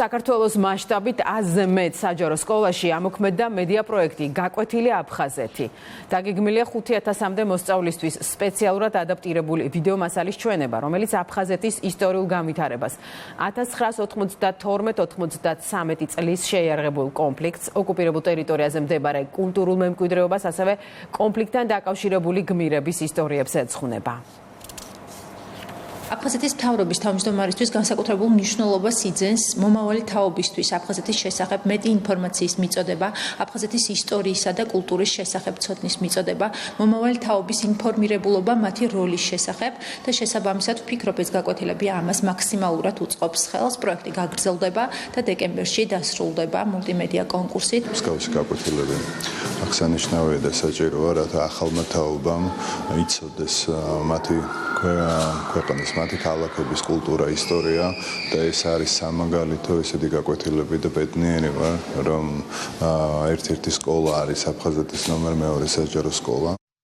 საქართველოს მასშტაბით 100-ზე მეტ საჯარო სკოლაში ამოქმედდა მედია პროექტი გაკვეთილი აფხაზეთი. დაგეგმილია 5000-მდე მოსწავლისთვის სპეციალურად ადაპტირებული ვიდეო მასალის ჩვენება, რომელიც აფხაზეთის ისტორიულ განვითარებას 1992-93 წლის შეიარაღებულ კონფლიქტს, ოკუპირებულ ტერიტორიაზე მდებარე კულტურულ მემკვიდრეობას, ასევე კონფლიქტთან დაკავშირებული გმირების ისტორიებს ეძღვნება. აფხაზეთის მთავრობის თავმჯდომარისთვის განსაკუთრებულ მნიშვნელობას იძენს მომავალი თაობისთვის აფხაზეთის შესახებ მეტი ინფორმაციის მიწოდება, აფხაზეთის ისტორიისა და კულტურის შესახებ ცოდნის მიწოდება, მომავალი თაობის ინფორმირებულობა მათი როლის შესახებ და შესაბამისად ვფიქრობ, ეს გაკვეთილები ამას მაქსიმალურად უწყობს ხელს. პროექტი გაგრძელდება და დეკემბერში დასრულდება მულტიმედია კონკურსით. მსგავსი გაკვეთილები აღსანიშნავია და საჭიროა, რათა ახალმა თაობამ იცოდეს მათი ქვეყნის მათი ქალაქების კულტურა, ისტორია და ეს არის სამაგალითო ესეთი გაკვეთილები და ბედნიერი ვარ, რომ ერთ-ერთი სკოლა არის აფხაზეთის ნომერ 2 საჯარო სკოლა.